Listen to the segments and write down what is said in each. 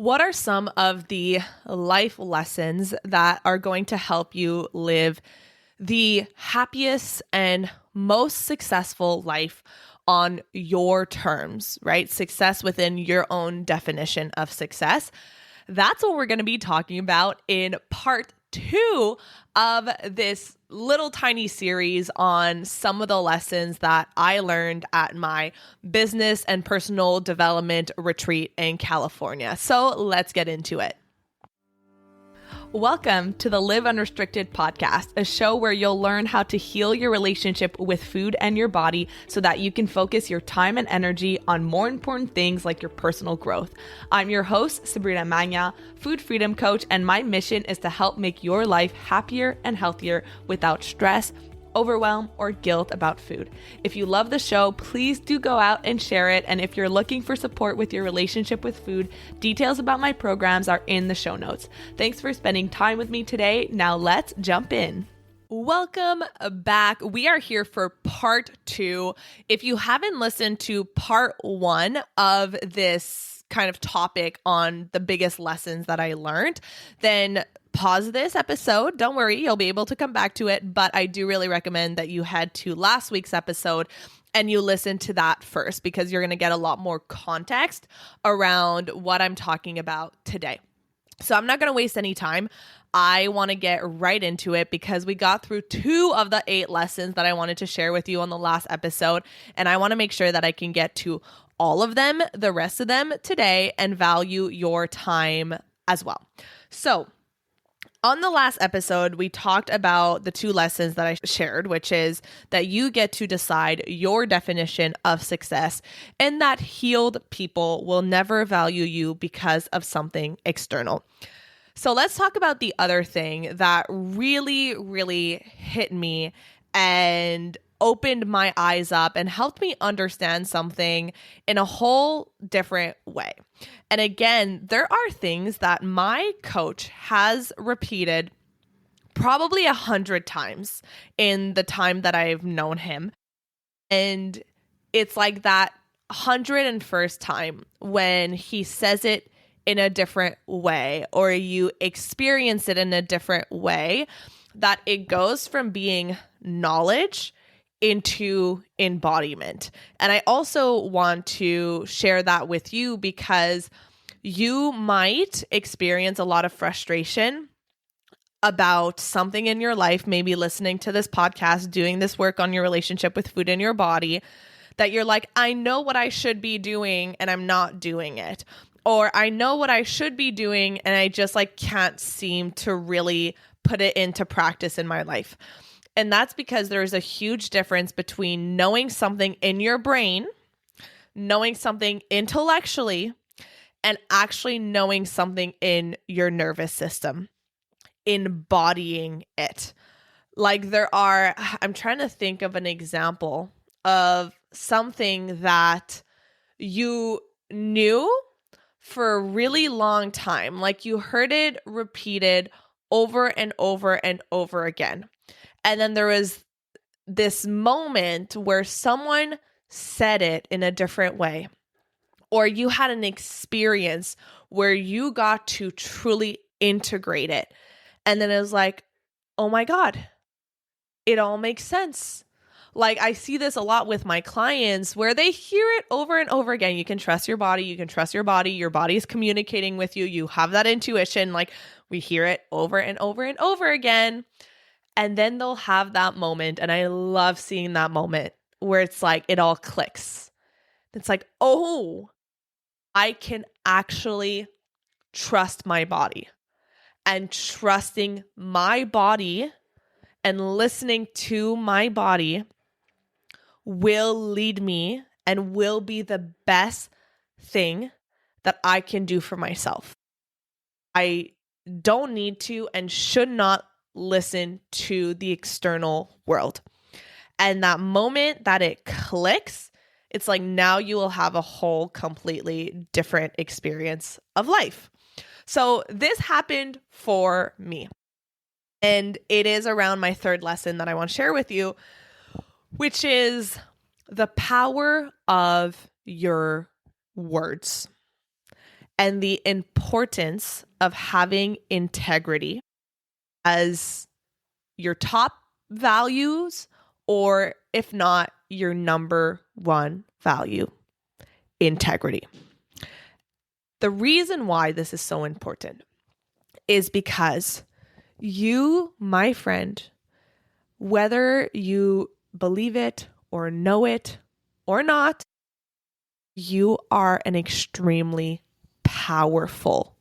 What are some of the life lessons that are going to help you live the happiest and most successful life on your terms, right? Success within your own definition of success. That's what we're going to be talking about in part 2 of this little tiny series on some of the lessons that I learned at my business and personal development retreat in California. So let's get into it. Welcome to the Live Unrestricted podcast, a show where you'll learn how to heal your relationship with food and your body so that you can focus your time and energy on more important things like your personal growth. I'm your host, Sabrina Magna, food freedom coach, and my mission is to help make your life happier and healthier without stress, overwhelm, or guilt about food. If you love the show, please do go out and share it. And if you're looking for support with your relationship with food, details about my programs are in the show notes. Thanks for spending time with me today. Now let's jump in. Welcome back. We are here for part 2. If you haven't listened to part 1 of this kind of topic on the biggest lessons that I learned, then pause this episode. Don't worry, you'll be able to come back to it. But I do really recommend that you head to last week's episode and you listen to that first, because you're going to get a lot more context around what I'm talking about today. So I'm not going to waste any time. I want to get right into it because we got through 2 of the 8 lessons that I wanted to share with you on the last episode. And I want to make sure that I can get to all of them, the rest of them today, and value your time as well. So on the last episode, we talked about the 2 lessons that I shared, which is that you get to decide your definition of success and that healed people will never value you because of something external. So let's talk about the other thing that really, really hit me and opened my eyes up and helped me understand something in a whole different way. And again, there are things that my coach has repeated probably 100 times in the time that I've known him. And it's like that 101st time when he says it in a different way, or you experience it in a different way, that it goes from being knowledge into embodiment. And I also want to share that with you because you might experience a lot of frustration about something in your life, maybe listening to this podcast, doing this work on your relationship with food and your body, that you're like, I know what I should be doing and I'm not doing it. Or I know what I should be doing and I just can't seem to really put it into practice in my life. And that's because there's a huge difference between knowing something in your brain, knowing something intellectually, and actually knowing something in your nervous system, embodying it. I'm trying to think of an example of something that you knew for a really long time, like you heard it repeated over and over and over again. And then there was this moment where someone said it in a different way, or you had an experience where you got to truly integrate it. And then it was like, oh my God, it all makes sense. I see this a lot with my clients where they hear it over and over again. You can trust your body. You can trust your body. Your body is communicating with you. You have that intuition. We hear it over and over and over again. And then they'll have that moment. And I love seeing that moment where it's like, it all clicks. It's like, oh, I can actually trust my body, and trusting my body and listening to my body will lead me and will be the best thing that I can do for myself. I don't need to and should not listen to the external world. And that moment that it clicks, it's like now you will have a whole completely different experience of life. So this happened for me. And it is around my 3rd lesson that I want to share with you, which is the power of your words. and the importance of having integrity as your top values, or if not, your number one value, integrity. The reason why this is so important is because you, my friend, whether you believe it or know it or not, you are an extremely powerful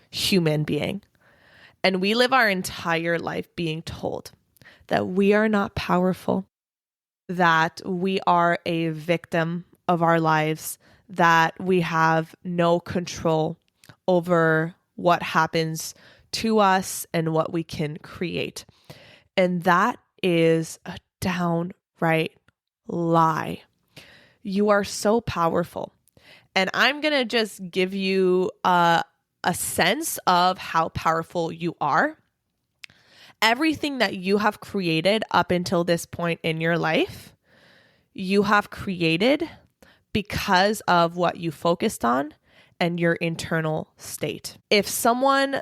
human being. And we live our entire life being told that we are not powerful, that we are a victim of our lives, that we have no control over what happens to us and what we can create. And that is a downright lie. You are so powerful. And I'm going to just give you a sense of how powerful you are. Everything that you have created up until this point in your life, you have created because of what you focused on and your internal state. If someone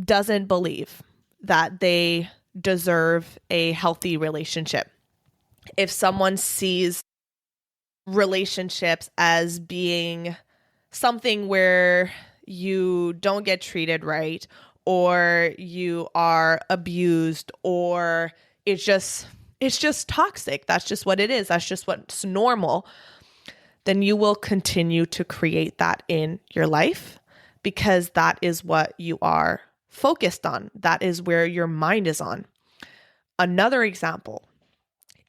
doesn't believe that they deserve a healthy relationship, if someone sees relationships as being something where you don't get treated right, or you are abused, or it's just toxic, that's just what it is, that's just what's normal, then you will continue to create that in your life because that is what you are focused on. That is where your mind is on. Another example,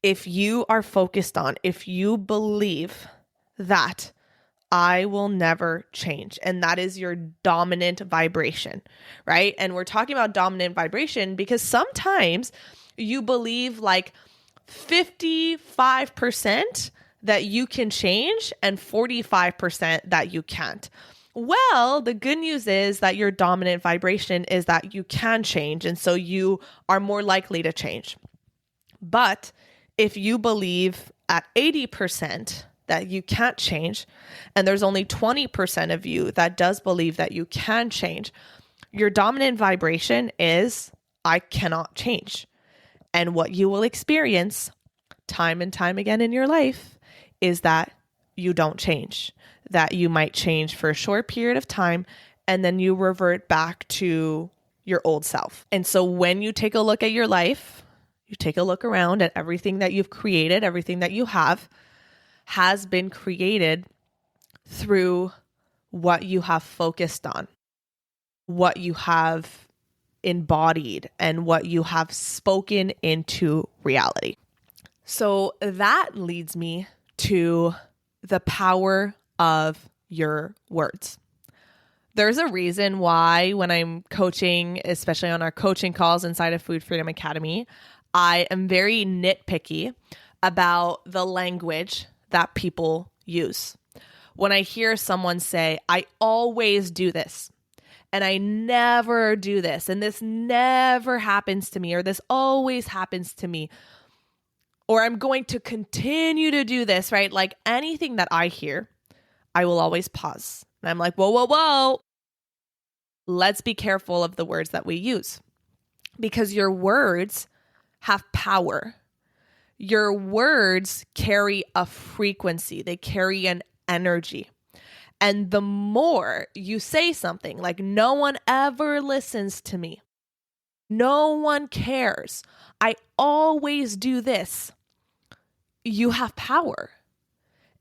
if you are focused on, if you believe that I will never change, and that is your dominant vibration, right? And we're talking about dominant vibration because sometimes you believe like 55% that you can change and 45% that you can't. Well, the good news is that your dominant vibration is that you can change, and so you are more likely to change. But if you believe at 80% that you can't change, and there's only 20% of you that does believe that you can change, your dominant vibration is, I cannot change. And what you will experience time and time again in your life is that you don't change, that you might change for a short period of time, and then you revert back to your old self. And so when you take a look at your life, you take a look around at everything that you've created, everything that you have has been created through what you have focused on, what you have embodied, and what you have spoken into reality. So that leads me to the power of your words. There's a reason why when I'm coaching, especially on our coaching calls inside of Food Freedom Academy, I am very nitpicky about the language that people use. When I hear someone say, I always do this, and I never do this, and this never happens to me, or this always happens to me, or I'm going to continue to do this, right? Like anything that I hear, I will always pause. And I'm like, whoa, whoa, whoa. Let's be careful of the words that we use, because your words have power. Your words carry a frequency. They carry an energy. And the more you say something like, no one ever listens to me, no one cares, I always do this, you have power.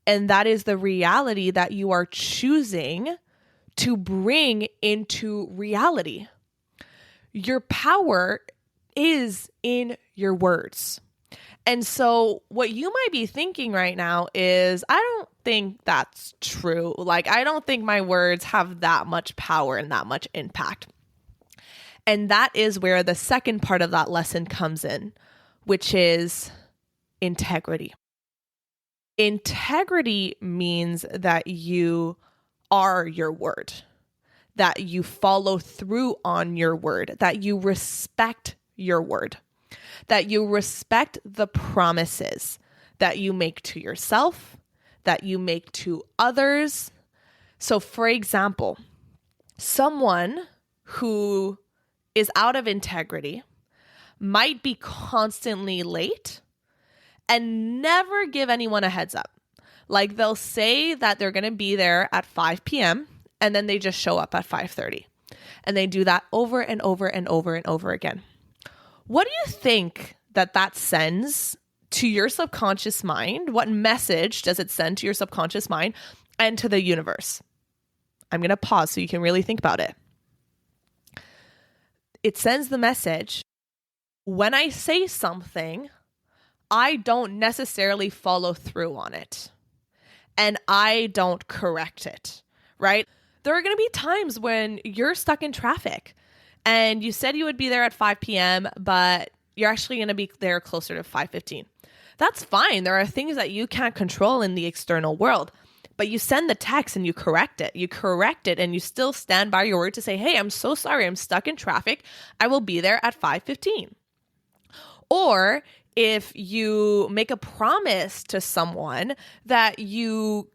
And that is the reality that you are choosing to bring into reality. Your power is in your words. And so what you might be thinking right now is, I don't think that's true. Like, I don't think my words have that much power and that much impact. And that is where the second part of that lesson comes in, which is integrity. Integrity means that you are your word, that you follow through on your word, that you respect your word, that you respect the promises that you make to yourself, that you make to others. So for example, Someone who is out of integrity might be constantly late and never give anyone a heads up. Like they'll say that they're going to be there at 5 p.m. and then they just show up at 5:30. And they do that over and over and over and over again. What do you think that sends to your subconscious mind? What message does it send to your subconscious mind and to the universe? I'm going to pause so you can really think about it. It sends the message, when I say something, I don't necessarily follow through on it. And I don't correct it, right? There are going to be times when you're stuck in traffic and you said you would be there at 5 p.m., but you're actually going to be there closer to 5:15. That's fine. There are things that you can't control in the external world, but you send the text and you correct it. You correct it and you still stand by your word to say, hey, I'm so sorry. I'm stuck in traffic. I will be there at 5:15. Or if you make a promise to someone that you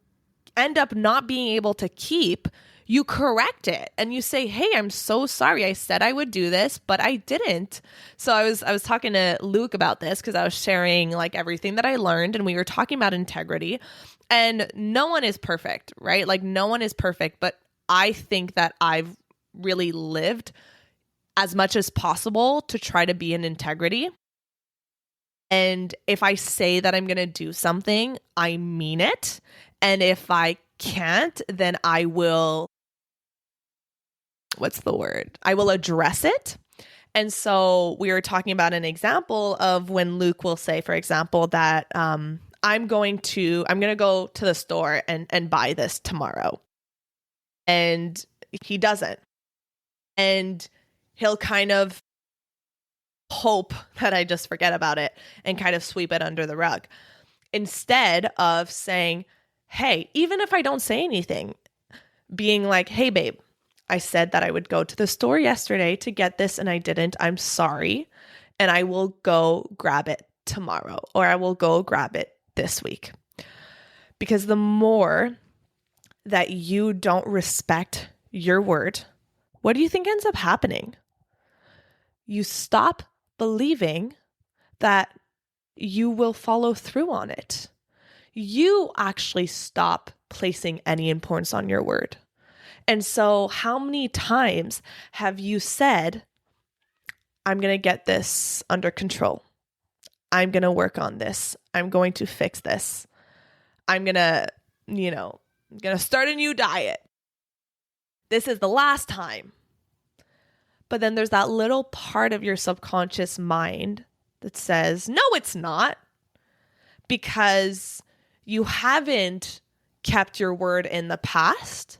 end up not being able to keep, you correct it and you say, hey, I'm so sorry. I said I would do this, but I didn't. So I was talking to Luke about this because I was sharing like everything that I learned and we were talking about integrity, and no one is perfect, right? Like no one is perfect, but I think that I've really lived as much as possible to try to be in integrity. And if I say that I'm going to do something, I mean it. And if I can't, then I will, I will address it. And so we were talking about an example of when Luke will say, for example, that I'm going to go to the store and buy this tomorrow. And he doesn't. And he'll kind of hope that I just forget about it and kind of sweep it under the rug, instead of saying, hey, even if I don't say anything, being like, hey, babe, I said that I would go to the store yesterday to get this and I didn't. I'm sorry. And I will go grab it tomorrow, or I will go grab it this week. Because the more that you don't respect your word, what do you think ends up happening? You stop believing that you will follow through on it. You actually stop placing any importance on your word. And so how many times have you said, I'm going to get this under control. I'm going to work on this. I'm going to fix this. I'm going to, start a new diet. This is the last time. But then there's that little part of your subconscious mind that says, no, it's not, because you haven't kept your word in the past.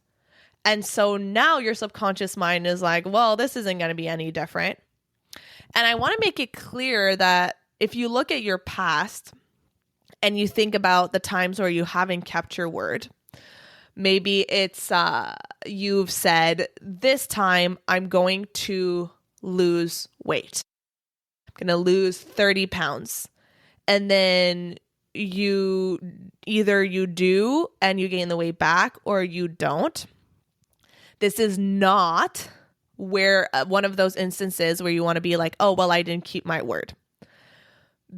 And so now your subconscious mind is like, well, this isn't going to be any different. And I want to make it clear that if you look at your past and you think about the times where you haven't kept your word, maybe it's you've said, this time I'm going to lose weight. I'm going to lose 30 pounds. And then you do and you gain the weight back, or you don't. This is not where one of those instances where you want to be like, oh, well, I didn't keep my word.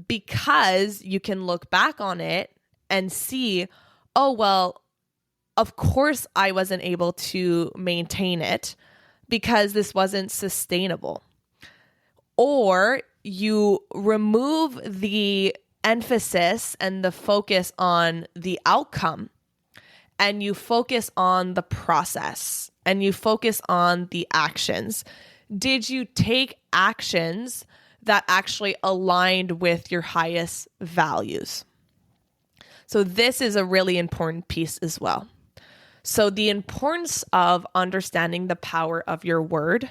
Because you can look back on it and see, oh, well, of course I wasn't able to maintain it because this wasn't sustainable. Or you remove the emphasis and the focus on the outcome, and you focus on the process, and you focus on the actions. Did you take actions that actually aligned with your highest values? So this is a really important piece as well. So the importance of understanding the power of your word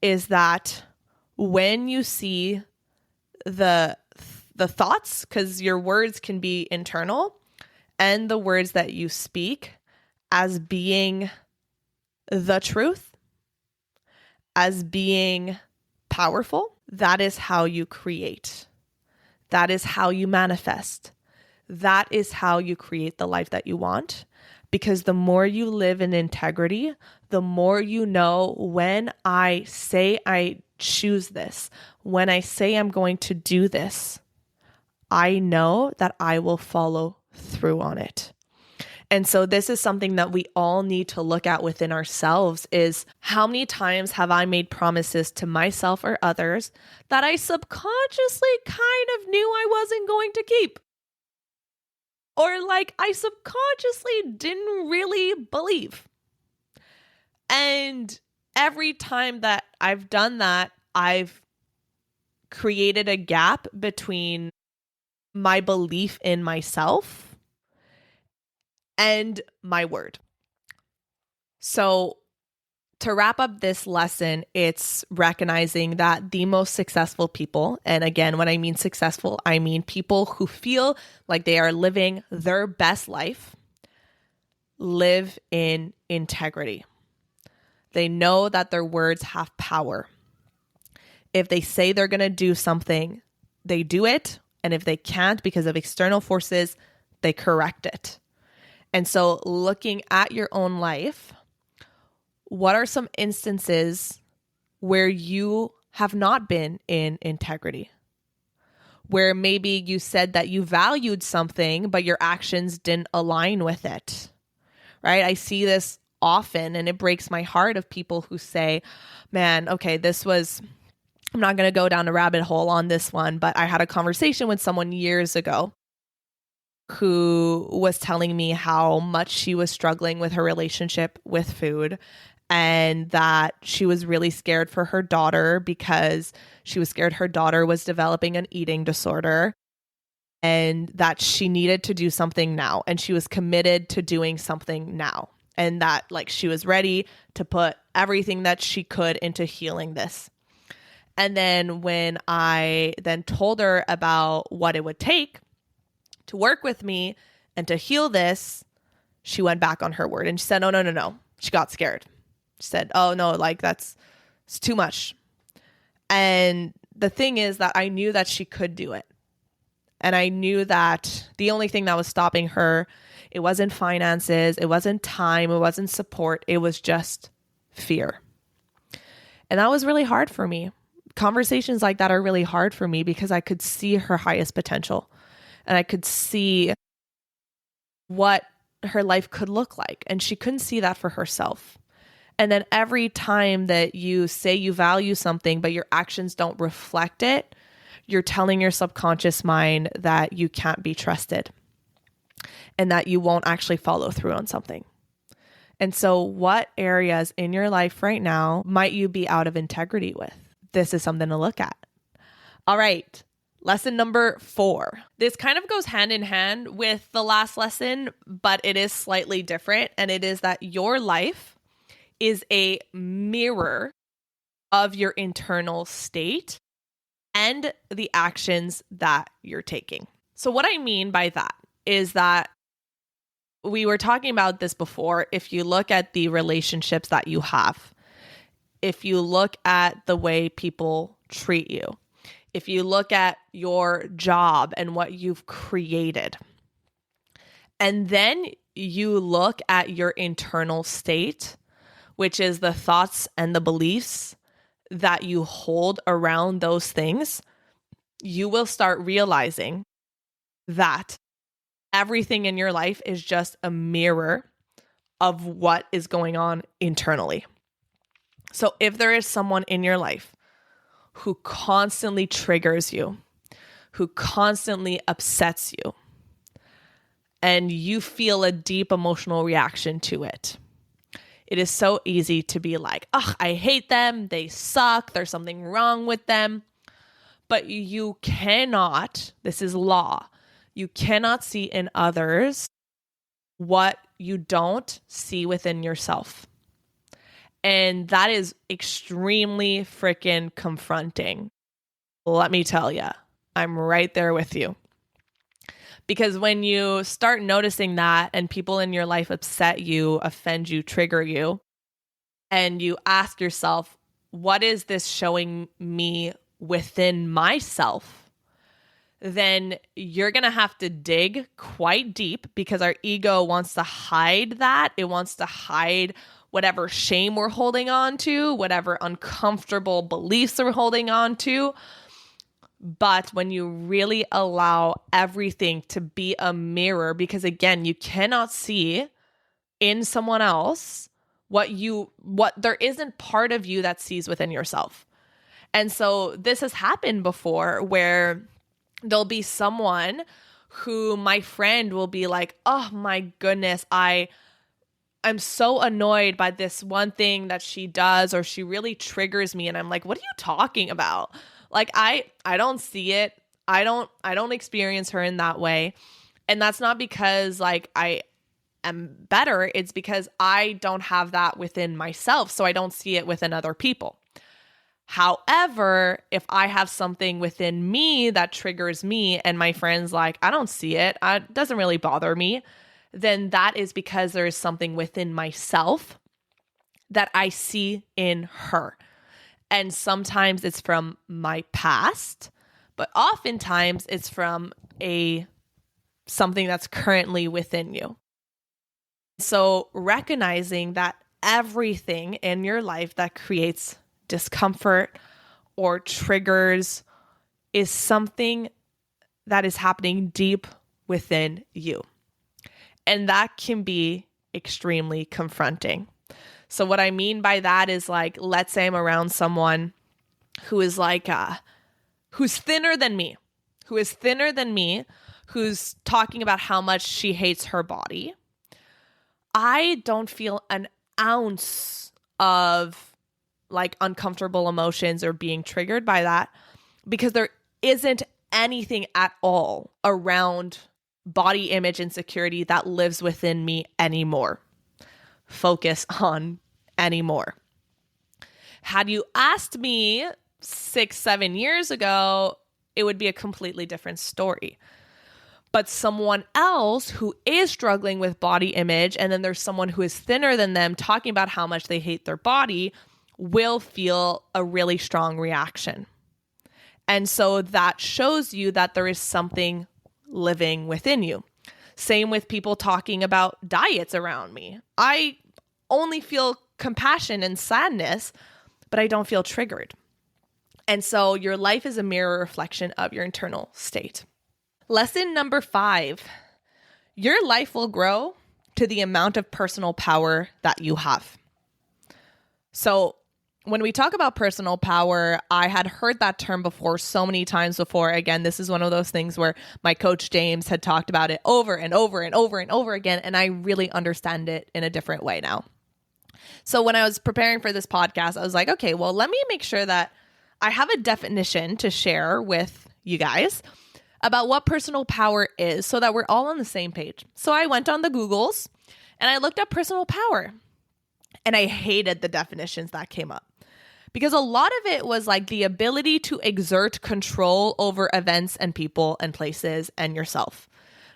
is that when you see the thoughts, because your words can be internal, and the words that you speak as being the truth, as being powerful, that is how you create. That is how you manifest. That is how you create the life that you want. Because the more you live in integrity, the more you know, when I say I choose this, when I say I'm going to do this, I know that I will follow through on it. And so this is something that we all need to look at within ourselves is how many times have I made promises to myself or others that I subconsciously kind of knew I wasn't going to keep? Or like I subconsciously didn't really believe. And every time that I've done that, I've created a gap between my belief in myself and my word. So to wrap up this lesson, it's recognizing that the most successful people, and again, when I mean successful, I mean people who feel like they are living their best life, live in integrity. They know that their words have power. If they say they're going to do something, they do it. And if they can't because of external forces, they correct it. And so looking at your own life, what are some instances where you have not been in integrity? Where maybe you said that you valued something, but your actions didn't align with it, right? I see this often and it breaks my heart of people who say, man, okay, I'm not going to go down a rabbit hole on this one, but I had a conversation with someone years ago who was telling me how much she was struggling with her relationship with food and that she was really scared for her daughter because she was scared her daughter was developing an eating disorder and that she needed to do something now. And she was committed to doing something now and that like she was ready to put everything that she could into healing this. And then when I then told her about what it would take to work with me and to heal this, she went back on her word and she said, no. She got scared. She said, oh no, like it's too much. And the thing is that I knew that she could do it. And I knew that the only thing that was stopping her, it wasn't finances, it wasn't time, it wasn't support, it was just fear. And that was really hard for me. Conversations like that are really hard for me because I could see her highest potential and I could see what her life could look like. And she couldn't see that for herself. And then every time that you say you value something, but your actions don't reflect it, you're telling your subconscious mind that you can't be trusted and that you won't actually follow through on something. And so what areas in your life right now might you be out of integrity with? This is something to look at. All right. Lesson number 4. This kind of goes hand in hand with the last lesson, but it is slightly different. And it is that your life is a mirror of your internal state and the actions that you're taking. So what I mean by that is that we were talking about this before. If you look at the relationships that you have, if you look at the way people treat you, if you look at your job and what you've created, and then you look at your internal state, which is the thoughts and the beliefs that you hold around those things, you will start realizing that everything in your life is just a mirror of what is going on internally. So if there is someone in your life who constantly triggers you, who constantly upsets you, and you feel a deep emotional reaction to it, it is so easy to be like, oh, I hate them. They suck. There's something wrong with them. But you cannot, this is law, you cannot see in others what you don't see within yourself. And that is extremely freaking confronting. Let me tell you, I'm right there with you. Because when you start noticing that and people in your life upset you, offend you, trigger you, and you ask yourself, what is this showing me within myself? then you're going to have to dig quite deep because our ego wants to hide that. It wants to hide whatever shame we're holding on to, whatever uncomfortable beliefs we're holding on to. But when you really allow everything to be a mirror, because again, you cannot see in someone else what there isn't part of you that sees within yourself. And so this has happened before where there'll be someone who my friend will be like, oh my goodness, I'm so annoyed by this one thing that she does, or she really triggers me. And I'm like, what are you talking about? Like, I don't see it. I don't experience her in that way. And that's not because like I am better. It's because I don't have that within myself. So I don't see it within other people. However, if I have something within me that triggers me and my friend's like, I don't see it, it doesn't really bother me, then that is because there is something within myself that I see in her. And sometimes it's from my past, but oftentimes it's from something that's currently within you. So recognizing that everything in your life that creates discomfort or triggers is something that is happening deep within you. And that can be extremely confronting. So what I mean by that is like, let's say I'm around someone who is like, who's thinner than me, who's talking about how much she hates her body. I don't feel an ounce of like uncomfortable emotions or being triggered by that because there isn't anything at all around body image insecurity that lives within me anymore. Focus on anymore. Had you asked me 6-7 years ago, it would be a completely different story. But someone else who is struggling with body image, and then there's someone who is thinner than them talking about how much they hate their body, will feel a really strong reaction. And so that shows you that there is something living within you. Same with people talking about diets around me. I only feel compassion and sadness, but I don't feel triggered. And so your life is a mirror reflection of your internal state. Lesson number 5, your life will grow to the amount of personal power that you have. So when we talk about personal power, I had heard that term before so many times before. Again, this is one of those things where my coach James had talked about it over and over and over and over again, and I really understand it in a different way now. So when I was preparing for this podcast, I was like, okay, well, let me make sure that I have a definition to share with you guys about what personal power is so that we're all on the same page. So I went on the Googles and I looked up personal power, and I hated the definitions that came up. Because a lot of it was like the ability to exert control over events and people and places and yourself.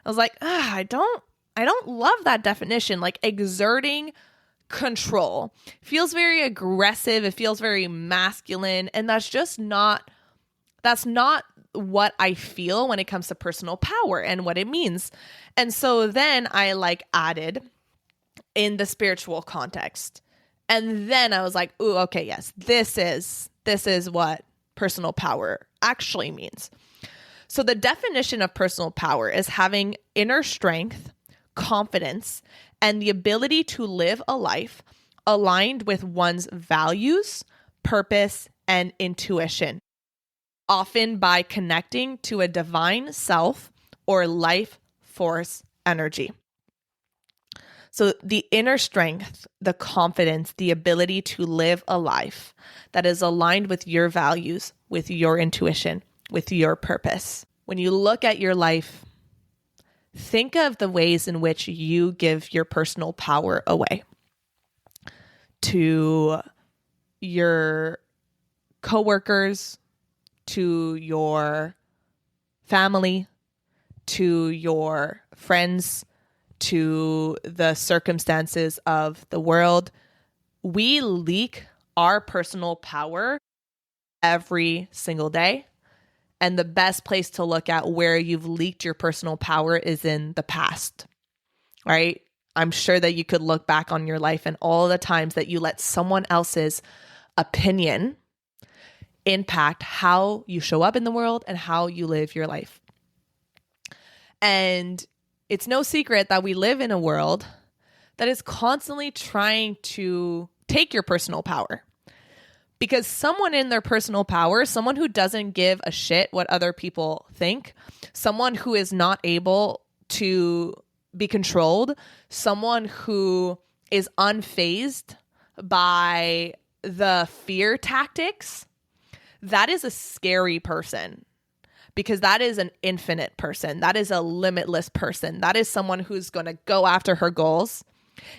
I was like, I don't love that definition. Like exerting control feels very aggressive. It feels very masculine. And that's not what I feel when it comes to personal power and what it means. And so then I like added in the spiritual context. And then I was like, ooh, okay, yes, this is what personal power actually means. So the definition of personal power is having inner strength, confidence, and the ability to live a life aligned with one's values, purpose, and intuition, often by connecting to a divine self or life force energy. So the inner strength, the confidence, the ability to live a life that is aligned with your values, with your intuition, with your purpose. When you look at your life, think of the ways in which you give your personal power away to your coworkers, to your family, to your friends, to the circumstances of the world. We leak our personal power every single day, And the best place to look at where you've leaked your personal power is in the past, right? I'm sure that you could look back on your life and all the times that you let someone else's opinion impact how you show up in the world and how you live your life. And it's no secret that we live in a world that is constantly trying to take your personal power. Because someone in their personal power, someone who doesn't give a shit what other people think, someone who is not able to be controlled, someone who is unfazed by the fear tactics, that is a scary person. Because that is an infinite person. That is a limitless person. That is someone who's going to go after her goals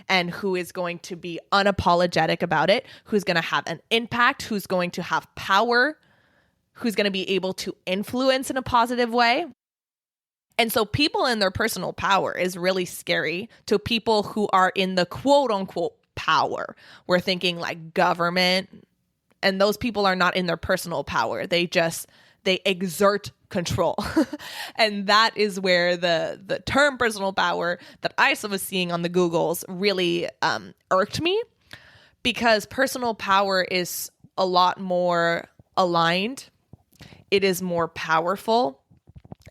and who is going to be unapologetic about it, who's going to have an impact, who's going to have power, who's going to be able to influence in a positive way. And so people in their personal power is really scary to people who are in the quote unquote power. We're thinking like government, and those people are not in their personal power. They exert control. And that is where the term personal power that I was seeing on the Googles really irked me, because personal power is a lot more aligned. It is more powerful.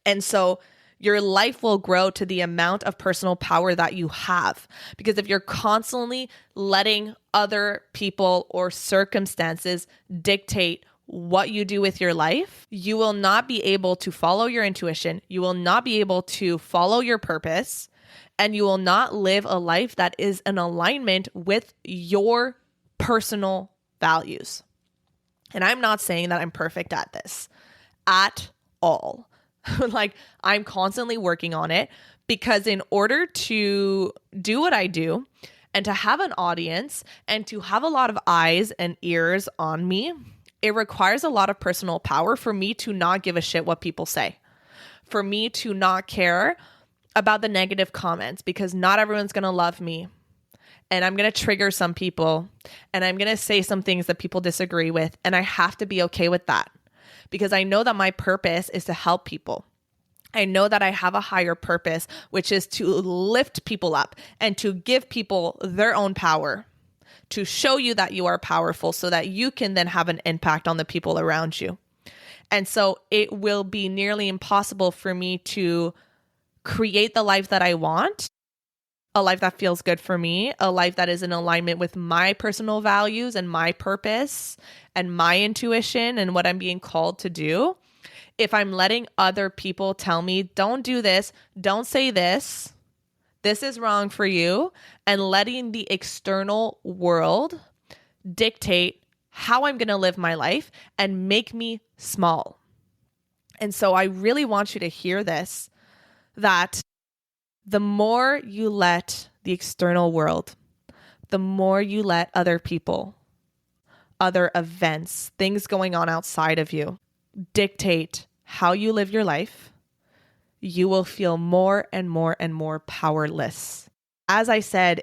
And so your life will grow to the amount of personal power that you have. Because if you're constantly letting other people or circumstances dictate what you do with your life, you will not be able to follow your intuition. You will not be able to follow your purpose, and you will not live a life that is in alignment with your personal values. And I'm not saying that I'm perfect at this at all. Like, I'm constantly working on it, because in order to do what I do and to have an audience and to have a lot of eyes and ears on me, it requires a lot of personal power for me to not give a shit what people say, for me to not care about the negative comments, because not everyone's going to love me. And I'm going to trigger some people, and I'm going to say some things that people disagree with. And I have to be okay with that, because I know that my purpose is to help people. I know that I have a higher purpose, which is to lift people up and to give people their own power, to show you that you are powerful so that you can then have an impact on the people around you. And so it will be nearly impossible for me to create the life that I want, a life that feels good for me, a life that is in alignment with my personal values and my purpose and my intuition and what I'm being called to do, if I'm letting other people tell me, don't do this, don't say this, this is wrong for you, and letting the external world dictate how I'm going to live my life and make me small. And so I really want you to hear this, that the more you let the external world, the more you let other people, other events, things going on outside of you dictate how you live your life, you will feel more and more and more powerless. As I said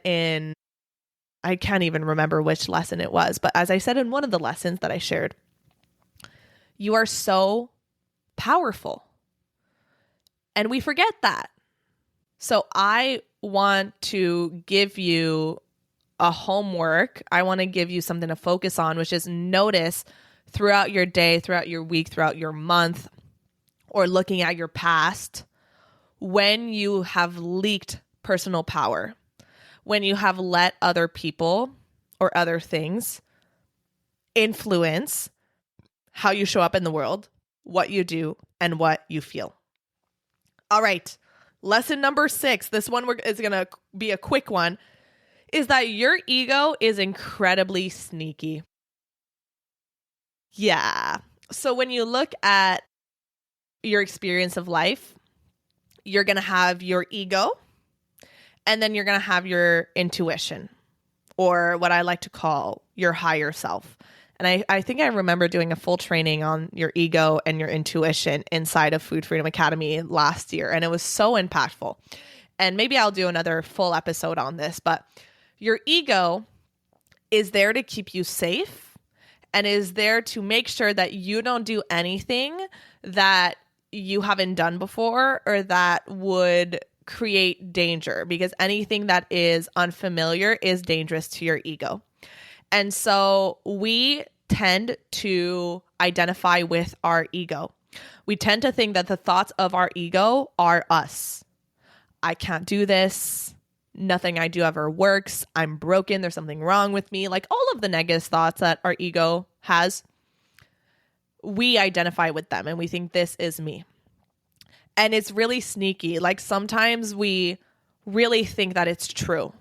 I can't even remember which lesson it was, but as I said in one of the lessons that I shared, you are so powerful. And we forget that. So I want to give you a homework. I want to give you something to focus on, which is notice throughout your day, throughout your week, throughout your month, or looking at your past, when you have leaked personal power, when you have let other people or other things influence how you show up in the world, what you do, and what you feel. All right. Lesson number 6, this one is going to be a quick one, is that your ego is incredibly sneaky. Yeah. So when you look at your experience of life, you're going to have your ego, and then you're going to have your intuition, or what I like to call your higher self. And I think I remember doing a full training on your ego and your intuition inside of Food Freedom Academy last year. And it was so impactful. And maybe I'll do another full episode on this, but your ego is there to keep you safe and is there to make sure that you don't do anything that you haven't done before or that would create danger, because anything that is unfamiliar is dangerous to your ego. And so we tend to identify with our ego. We tend to think that the thoughts of our ego are us. I can't do this. Nothing I do ever works. I'm broken. There's something wrong with me. Like all of the negative thoughts that our ego has, we identify with them and we think this is me. And it's really sneaky. Like sometimes we really think that it's true.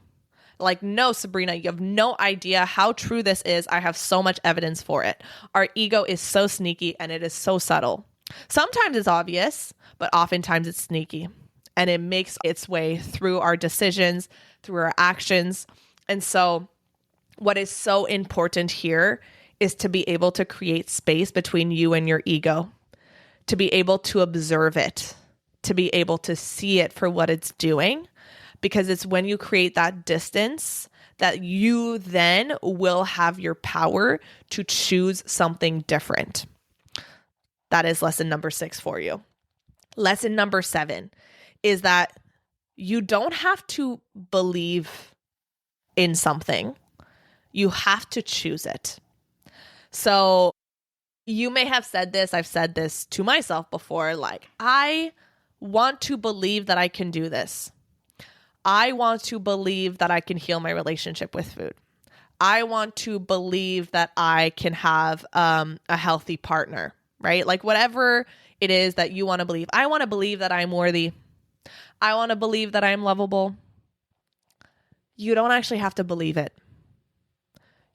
Like, no, Sabrina, you have no idea how true this is. I have so much evidence for it. Our ego is so sneaky and it is so subtle. Sometimes it's obvious, but oftentimes it's sneaky. And it makes its way through our decisions, through our actions. And so what is so important here is to be able to create space between you and your ego, to be able to observe it, to be able to see it for what it's doing, because it's when you create that distance that you then will have your power to choose something different. That is lesson number 6 for you. Lesson number 7 is that you don't have to believe in something. You have to choose it. So you may have said this. I've said this to myself before. Like, I want to believe that I can do this. I want to believe that I can heal my relationship with food. I want to believe that I can have a healthy partner, right? Like whatever it is that you want to believe. I want to believe that I'm worthy. I want to believe that I'm lovable. You don't actually have to believe it.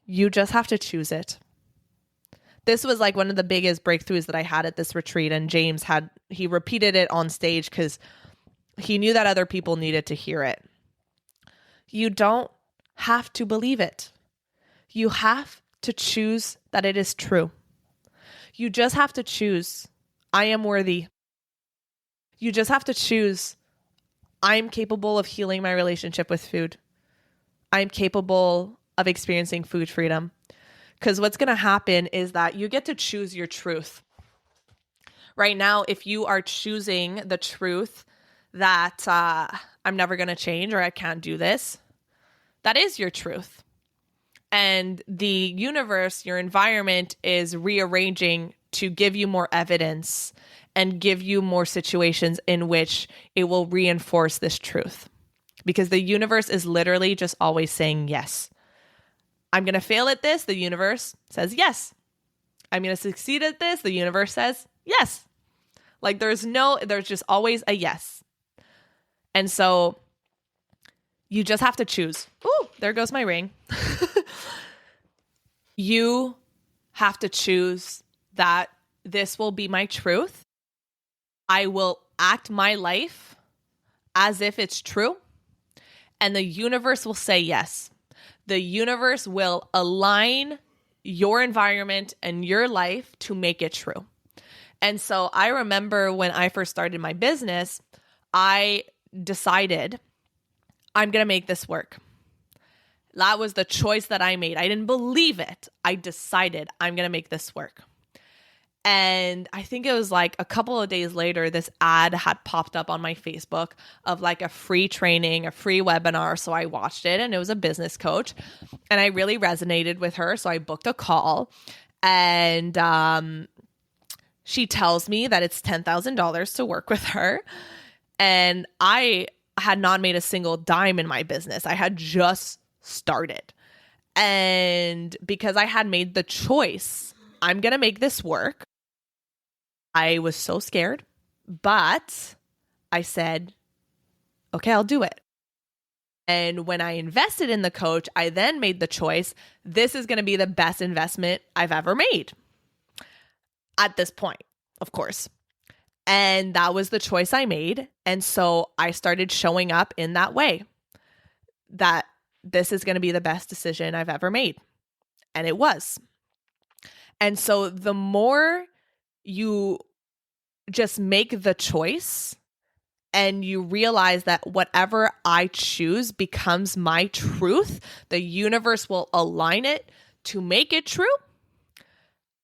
You just have to choose it. This was like one of the biggest breakthroughs that I had at this retreat. And James he repeated it on stage because he knew that other people needed to hear it. You don't have to believe it. You have to choose that it is true. You just have to choose, I am worthy. You just have to choose, I'm capable of healing my relationship with food. I'm capable of experiencing food freedom. Because what's going to happen is that you get to choose your truth. Right now, if you are choosing the truth that I'm never going to change or I can't do this, that is your truth. And the universe, your environment is rearranging to give you more evidence and give you more situations in which it will reinforce this truth. Because the universe is literally just always saying yes. I'm going to fail at this. The universe says yes. I'm going to succeed at this. The universe says yes. Like there's just always a yes. And so you just have to choose. Ooh, there goes my ring. You have to choose that this will be my truth. I will act my life as if it's true. And the universe will say yes. The universe will align your environment and your life to make it true. And so I remember when I first started my business, I decided I'm going to make this work. That was the choice that I made. I didn't believe it. I decided I'm going to make this work. And I think it was like a couple of days later, this ad had popped up on my Facebook of like a free training, a free webinar. So I watched it and it was a business coach and I really resonated with her. So I booked a call and she tells me that it's $10,000 to work with her. And I had not made a single dime in my business. I had just started. And because I had made the choice, I'm going to make this work. I was so scared, but I said, okay, I'll do it. And when I invested in the coach, I then made the choice, this is going to be the best investment I've ever made at this point, of course. And that was the choice I made. And so I started showing up in that way, that this is going to be the best decision I've ever made. And it was. And so the more you just make the choice and you realize that whatever I choose becomes my truth, the universe will align it to make it true.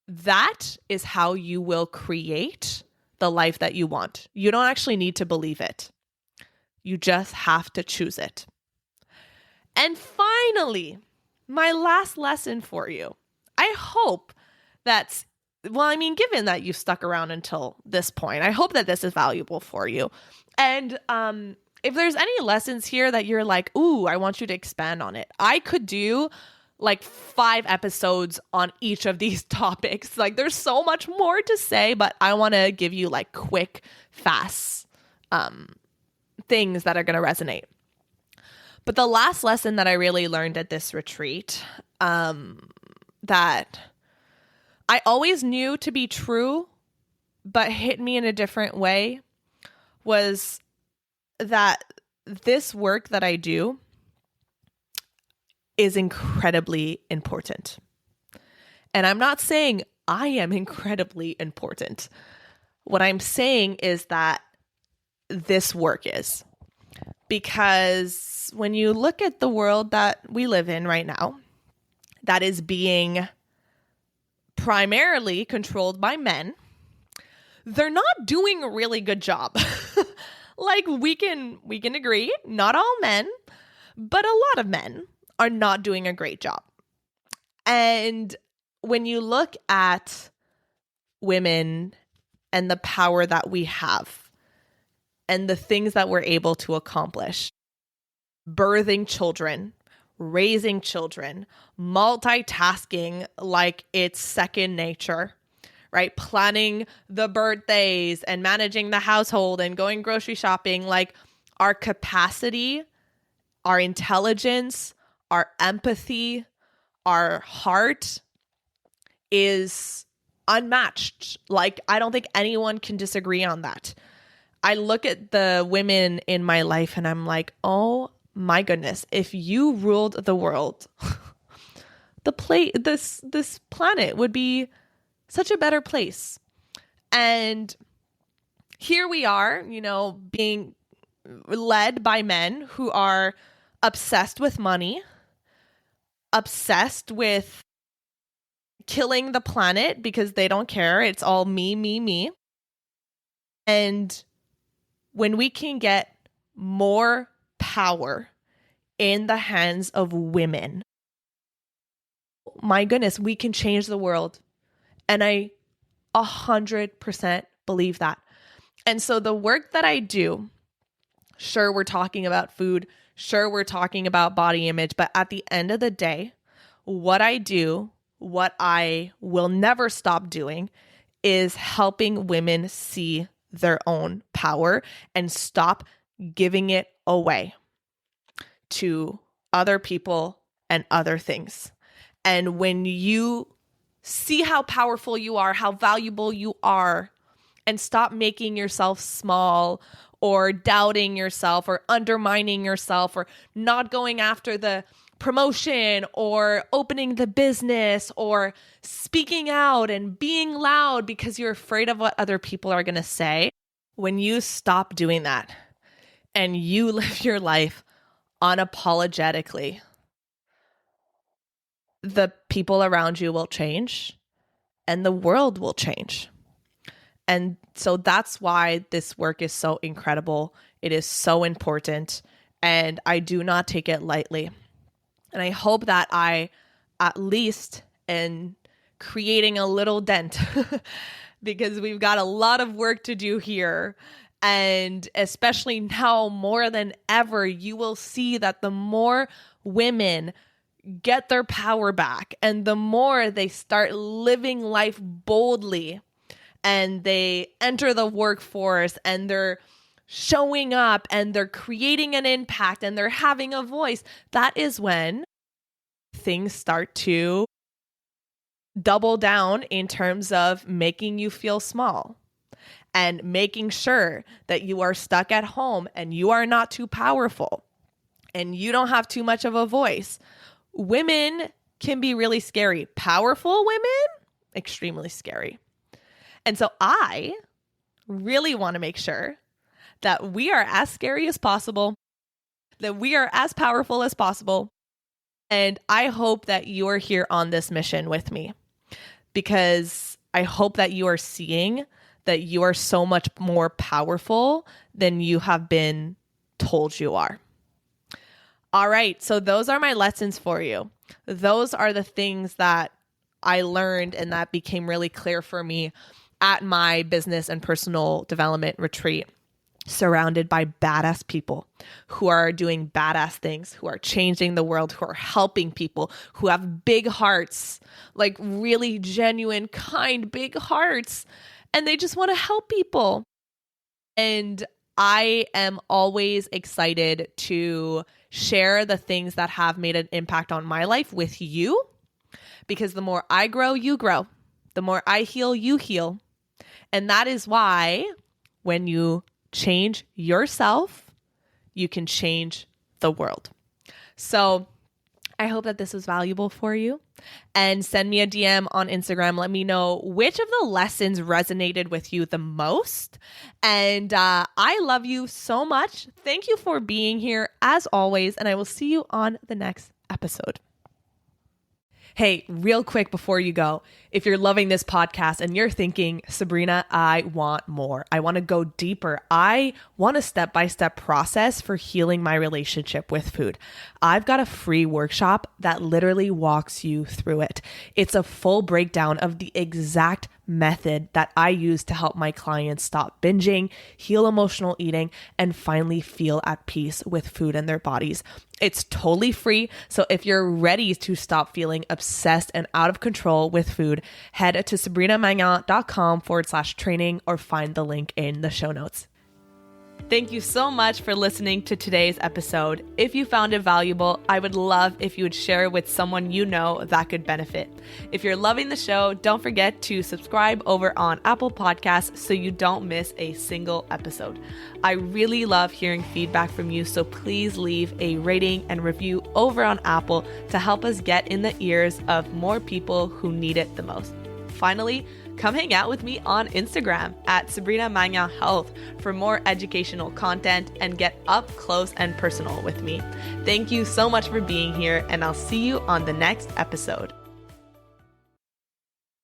That is how you will create the life that you want. You don't actually need to believe it. You just have to choose it. And finally, my last lesson for you. I hope that's, given that you stuck around until this point, I hope that this is valuable for you. And if there's any lessons here that you're like, ooh, I want you to expand on it, I could do like 5 episodes on each of these topics. Like there's so much more to say, but I want to give you like quick, fast things that are going to resonate. But the last lesson that I really learned at this retreat, that I always knew to be true, but hit me in a different way, was that this work that I do is incredibly important. And I'm not saying I am incredibly important. What I'm saying is that this work is. Because when you look at the world that we live in right now, that is being primarily controlled by men, they're not doing a really good job. Like we can agree, not all men, but a lot of men are not doing a great job. And when you look at women and the power that we have and the things that we're able to accomplish, birthing children, raising children, multitasking like it's second nature, right? Planning the birthdays and managing the household and going grocery shopping, like our capacity, our intelligence, our empathy, our heart is unmatched. Like, I don't think anyone can disagree on that. I look at the women in my life and I'm like, oh my goodness, if you ruled the world, this planet would be such a better place. And here we are, being led by men who are obsessed with money, obsessed with killing the planet because they don't care. It's all me, me, me. And when we can get more power in the hands of women, my goodness, we can change the world. And I 100% believe that. And so the work that I do, sure, we're talking about food, sure, we're talking about body image, but at the end of the day, what I do, what I will never stop doing, is helping women see their own power and stop giving it away to other people and other things. And when you see how powerful you are, how valuable you are, and stop making yourself small or doubting yourself or undermining yourself or not going after the promotion or opening the business or speaking out and being loud because you're afraid of what other people are going to say. When you stop doing that and you live your life unapologetically, the people around you will change and the world will change. And so that's why this work is so incredible. It is so important, and I do not take it lightly. And I hope that I at least am creating a little dent because we've got a lot of work to do here. And especially now more than ever, you will see that the more women get their power back and the more they start living life boldly and they enter the workforce and they're showing up and they're creating an impact and they're having a voice, that is when things start to double down in terms of making you feel small and making sure that you are stuck at home and you are not too powerful and you don't have too much of a voice. Women can be really scary. Powerful women, extremely scary. And so I really want to make sure that we are as scary as possible, that we are as powerful as possible. And I hope that you are here on this mission with me because I hope that you are seeing that you are so much more powerful than you have been told you are. All right, so those are my lessons for you. Those are the things that I learned and that became really clear for me at my business and personal development retreat, surrounded by badass people who are doing badass things, who are changing the world, who are helping people, who have big hearts, like really genuine, kind, big hearts, and they just want to help people. And I am always excited to share the things that have made an impact on my life with you, because the more I grow, you grow. The more I heal, you heal. And that is why when you change yourself, you can change the world. So I hope that this was valuable for you, and send me a DM on Instagram. Let me know which of the lessons resonated with you the most. And I love you so much. Thank you for being here as always. And I will see you on the next episode. Hey, real quick before you go, if you're loving this podcast and you're thinking, Sabrina, I want more. I want to go deeper. I want a step-by-step process for healing my relationship with food. I've got a free workshop that literally walks you through it. It's a full breakdown of the exact method that I use to help my clients stop binging, heal emotional eating, and finally feel at peace with food and their bodies. It's totally free. So if you're ready to stop feeling obsessed and out of control with food, head to sabrinamagnan.com/training or find the link in the show notes. Thank you so much for listening to today's episode. If you found it valuable, I would love if you would share it with someone you know that could benefit. If you're loving the show, don't forget to subscribe over on Apple Podcasts so you don't miss a single episode. I really love hearing feedback from you, so please leave a rating and review over on Apple to help us get in the ears of more people who need it the most. Finally, come hang out with me on Instagram at Sabrina Magnan Health for more educational content and get up close and personal with me. Thank you so much for being here, and I'll see you on the next episode.